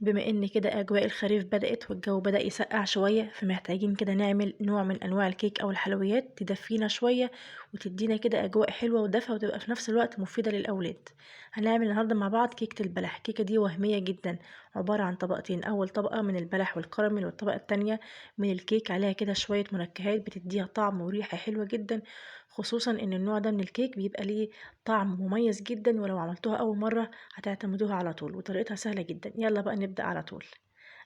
بما ان كده اجواء الخريف بدأت والجو بدأ يسقع شوية، فمحتاجين كده نعمل نوع من انواع الكيك او الحلويات تدفينا شوية وتدينا كده اجواء حلوة ودفى وتبقى في نفس الوقت مفيدة للاولاد. هنعمل النهاردة مع بعض كيكة البلح. الكيكة دي وهمية جدا، عبارة عن طبقتين، اول طبقة من البلح والكراميل والطبقة التانية من الكيك عليها كده شوية منكهات بتديها طعم وريحة حلوة جدا، خصوصا ان النوع ده من الكيك بيبقى ليه طعم مميز جدا، ولو عملتوها اول مرة هتعتمدوها على طول، وطريقتها سهلة جدا. يلا بقى نبدأ على طول.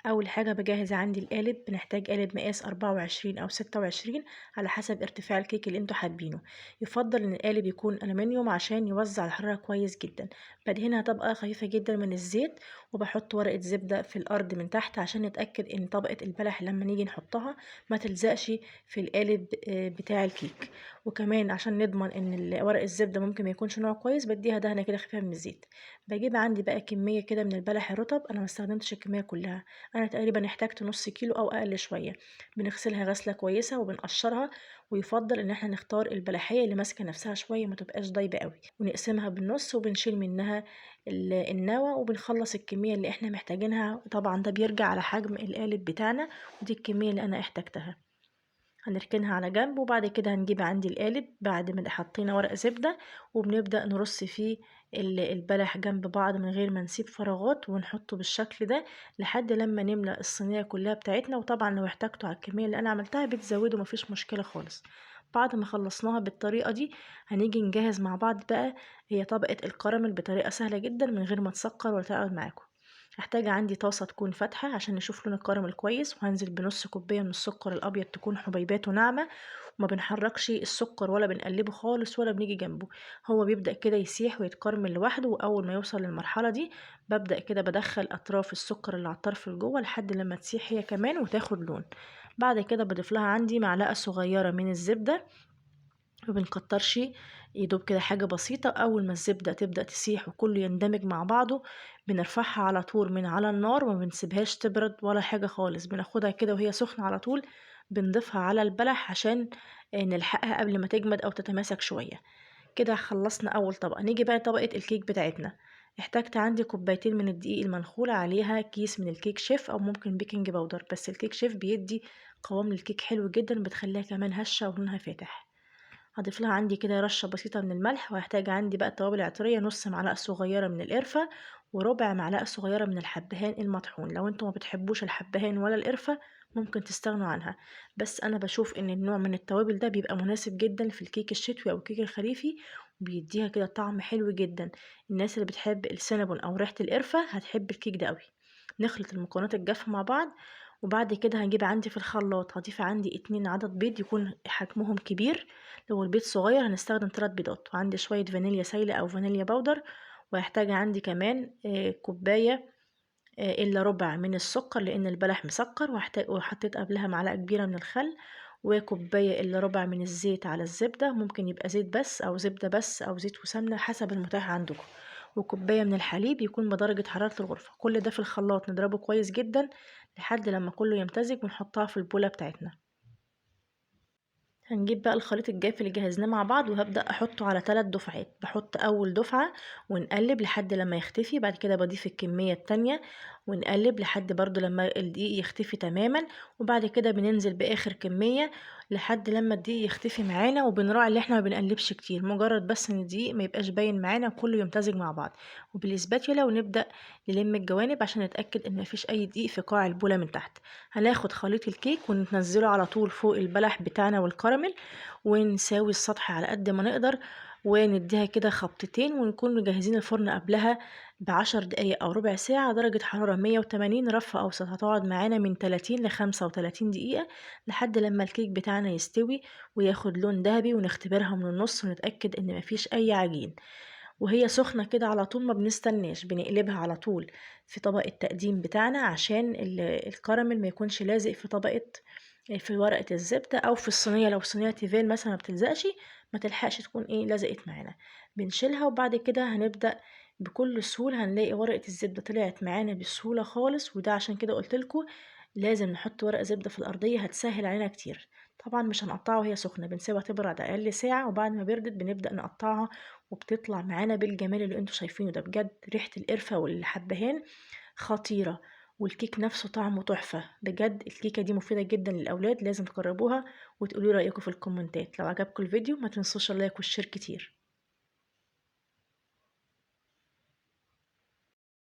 اول حاجه بجهز عندي القالب، بنحتاج قالب مقاس 24 او 26 على حسب ارتفاع الكيك اللي انتوا حابينه. يفضل ان القالب يكون الومنيوم عشان يوزع الحراره كويس جدا. بدهنها طبقه خفيفه جدا من الزيت، وبحط ورقه زبده في الارض من تحت عشان نتاكد ان طبقه البلح لما نيجي نحطها ما تلزقش في القالب بتاع الكيك. وكمان عشان نضمن ان ورق الزبده ممكن ما يكونش نوع كويس، بديها دهنه كده خفيفه من الزيت. بجيب عندي بقى كميه كده من البلح الرطب، انا ما استخدمتش الكميه كلها، انا تقريبا احتاجت نص كيلو او اقل شويه. بنغسلها غسله كويسه وبنقشرها، ويفضل ان احنا نختار البلحيه اللي ماسكه نفسها شويه ما تبقاش ضايبه قوي، ونقسمها بالنص وبنشيل منها النوى، وبنخلص الكميه اللي احنا محتاجينها. طبعا ده بيرجع على حجم القالب بتاعنا، ودي الكميه اللي انا احتاجتها. هنركنها على جنب، وبعد كده هنجيب عندي القالب بعد ما حطينا ورق زبدة، وبنبدأ نرص فيه البلح جنب بعض من غير ما نسيب فراغات، ونحطه بالشكل ده لحد لما نملأ الصينية كلها بتاعتنا. وطبعا لو احتاجتوا على الكمية اللي انا عملتها بتزودوا، مفيش مشكلة خالص. بعد ما خلصناها بالطريقة دي هنيجي نجهز مع بعض بقى هي طبقة الكراميل بطريقة سهلة جدا من غير ما تسكر ولا تقعد معاكم. هحتاج عندي طاسة تكون فاتحة عشان نشوف لون الكراميل كويس، وهنزل بنص كوباية من السكر الأبيض تكون حبيباته ناعمة، وما بنحركش السكر ولا بنقلبه خالص ولا بنيجي جنبه. هو بيبدأ كده يسيح ويتكرمل لوحده، وأول ما يوصل للمرحلة دي ببدأ كده بدخل أطراف السكر اللي على الطرف لجوه لحد لما تسيح هي كمان وتاخد لون. بعد كده بضيف لها عندي معلقة صغيرة من الزبدة، ما بنكترش، يدوب كده حاجة بسيطة. أول ما الزبدة تبدأ تسيح وكله يندمج مع بعضه بنرفعها على طول من على النار، وما بنسيبهاش تبرد ولا حاجة خالص، بناخدها كده وهي سخنة على طول، بنضيفها على البلح عشان نلحقها قبل ما تجمد أو تتماسك شوية. كده خلصنا أول طبقة. نيجي بقى طبقة الكيك بتاعتنا. احتاجت عندي كوبايتين من الدقيق المنخول، عليها كيس من الكيك شيف أو ممكن بيكنج باودر، بس الكيك شيف بيدي قوام للكيك حلو جدا، بتخليها كمان هشة ولونها فاتح. هضيف لها عندي كده رشة بسيطة من الملح، وهحتاج عندي بقى التوابل العطرية، نص معلقة صغيرة من القرفة وربع معلقة صغيرة من الحبهان المطحون. لو انتوا ما بتحبوش الحبهان ولا القرفة ممكن تستغنوا عنها، بس انا بشوف ان النوع من التوابل ده بيبقى مناسب جدا في الكيك الشتوي او الكيك الخريفي، وبيديها كده طعم حلو جدا. الناس اللي بتحب السينابون او ريحة القرفة هتحب الكيك ده قوي. نخلط المكونات الجافة مع بعض، وبعد كده هنجيب عندي في الخلاط هضيف عندي 2 عدد بيض يكون حجمهم كبير. لو البيض صغير هنستخدم 3 بيضات، وعندي شوية فانيليا سايلة أو فانيليا باودر، وهحتاج عندي كمان كوباية إلا ربع من السكر لأن البلح مسكر، وحطيت قبلها معلقة كبيرة من الخل، وكوباية إلا ربع من الزيت على الزبدة، ممكن يبقى زيت بس أو زبدة بس أو زيت وسمنة حسب المتاح عندكم، وكوباية من الحليب يكون بدرجة حرارة الغرفة. كل ده في الخلاط نضربه كويس جدا لحد لما كله يمتزج، ونحطها في البولة بتاعتنا. هنجيب بقى الخليط الجاف اللي جهزناه مع بعض، وهبدأ احطه على 3 دفعات. بحط اول دفعة ونقلب لحد لما يختفي، بعد كده بضيف الكمية التانية ونقلب لحد برضو لما الدقيق يختفي تماما، وبعد كده بننزل باخر كمية لحد لما الدقيق يختفي معانا. وبنراعي ان احنا ما بنقلبش كتير، مجرد بس ان الدقيق ما يبقاش باين معانا وكله يمتزج مع بعض، وبالاسباتيولا ونبدأ نلم الجوانب عشان نتأكد ان مفيش اي دقيق في قاع البولة من تحت. هناخد خليط الكيك وننزله على طول فوق البلح بتاعنا والكراميل، ونساوي السطح على قد ما نقدر، ونديها كده خبطتين، ونكون مجهزين الفرن قبلها ب10 دقايق او ربع ساعة، درجة حرارة 180 رف اوسط. هتقعد معانا من 30 ل35 دقيقة لحد لما الكيك بتاعنا يستوي وياخد لون ذهبي، ونختبرها من النص ونتأكد ان مفيش اي عجين. وهي سخنة كده على طول ما بنستناش، بنقلبها على طول في طبق التقديم بتاعنا عشان الكراميل ما يكونش لازق في طبقة في ورقة الزبدة او في الصينية. لو صينية تيفال مثلا ما بتلزقش، ما تلحقش تكون لزقت معانا، بنشيلها. وبعد كده هنبدأ بكل سهولة، هنلاقي ورقة الزبدة طلعت معانا بسهولة خالص، وده عشان كده قلتلكوا لازم نحط ورقة زبدة في الأرضية، هتسهل علينا كتير. طبعا مش هنقطعها وهي سخنة، بنسيبها تبرد أقل ساعة، وبعد ما بردت بنبدأ نقطعها، وبتطلع معانا بالجمال اللي انتوا شايفينه ده. بجد ريحة القرفة والحبهان خطيرة، والكيك نفسه طعمه تحفة بجد. الكيكة دي مفيدة جدا للأولاد، لازم تجربوها وتقولوا رأيكم في الكومنتات. لو عجبكم الفيديو ما تنسوش اللايك والشير كتير.